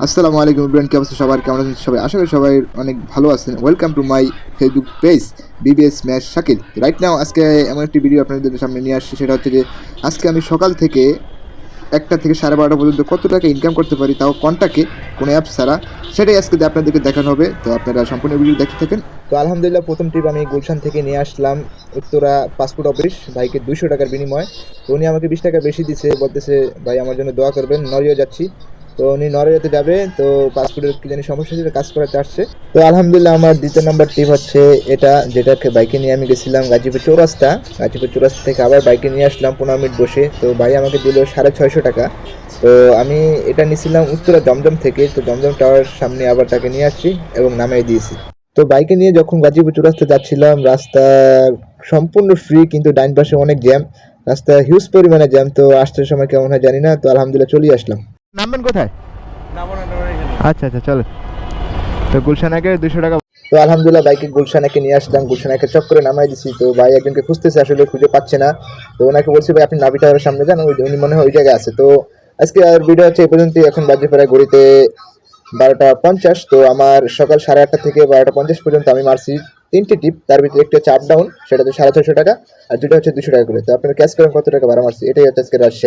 আসসালামু আলাইকুম ইব্রাহিম, কি অবস্থা সবার? কেমন আছেন সবাই? আশা করি সবাই অনেক ভালো আছেন। Welcome to my Facebook page BBS match Shakil. Right now আজকে এমন একটি ভিডিও আপনাদের সামনে নিয়ে আসছি, সেটা হচ্ছে যে আজকে আমি সকাল থেকে 1টা থেকে 12:30 পর্যন্ত কত টাকা ইনকাম করতে পারি, তাও কন্টাকে কোনো অ্যাপ ছাড়া, সেটাই আজকে আপনাদেরকে দেখানো হবে। তো আপনারা সম্পূর্ণ ভিডিও দেখতে থাকেন। তো আলহামদুলিল্লাহ, প্রথম ট্রিপ আমি গুলশান থেকে নিয়ে আসলাম উত্তরা পাসপোর্ট অফিস, ভাইকে 200 টাকার বিনিময়। তো উনি আমাকে 20 টাকা বেশি দিচ্ছে, বলতেছে ভাই আমার জন্য দোয়া করবেন, নরিয়া যাচ্ছি। তো উনি নরওয়েতে যাবে, তো পাসপোর্টের কি জানি সমস্যা ছিল, কাজ করাতে আসছে। তো আলহামদুলিল্লাহ, আমার দ্বিতীয় নাম্বার ট্রিপ হচ্ছে এটা, যেটাকে বাইকে নিয়ে আমি গেছিলাম গাজীপুর চৌরাস্তা থেকে আবার বাইকে নিয়ে আসলাম 15 মিনিট বসে। তো ভাই আমাকে দিল 650 টাকা। তো আমি এটা নিয়েছিলাম উত্তরা জমজম থেকে, তো জমজম টাওয়ার সামনে আবার তাকে নিয়ে আসছি এবং নামিয়ে দিয়েছি। তো বাইকে নিয়ে যখন গাজীপুর চৌরাস্তা যাচ্ছিলাম, রাস্তা সম্পূর্ণ ফ্রি, কিন্তু ডাইন পাশে অনেক জ্যাম, রাস্তা হিউজ পরিমাণে জ্যাম। তো আসতে সময় কেমন হয় জানি না, তো আলহামদুলিল্লাহ চলে আসলাম। নামবেন কোথায়? আচ্ছা আচ্ছা, চলো। তো গুলশানাকে 200 টাকা। তো আলহামদুলিল্লাহ বাইকে গুলশানাকে নিয়ে আসলাম, গুলশানাকে চক করে নামাই দিছি। তো ভাই একজনকে খুঁজতেছে, আসলে খুঁজে পাচ্ছে না। তো ওনাকে বলছি ভাই আপনি নাভি টাওয়ারের সামনে যান, উনি মনে হয় ওই জায়গায় আছে। তো আজকে আর ভিডিও হচ্ছে এই পর্যন্তই। এখন বাজে প্রায় ঘড়িতে 12টা 50। তো আমার সকাল 8:30 থেকে 12টা 50 পর্যন্ত আমি মারছি 3টে টিপ, তার ভিতরে একটি হচ্ছে আপ ডাউন, সেটা হচ্ছে 650 টাকা, আর দুটো হচ্ছে 200 টাকা করে। তো আপনারা ক্যাশ করেন কত টাকা ভাড়া মারছি, এটাই হচ্ছে আজকে রাশিয়া।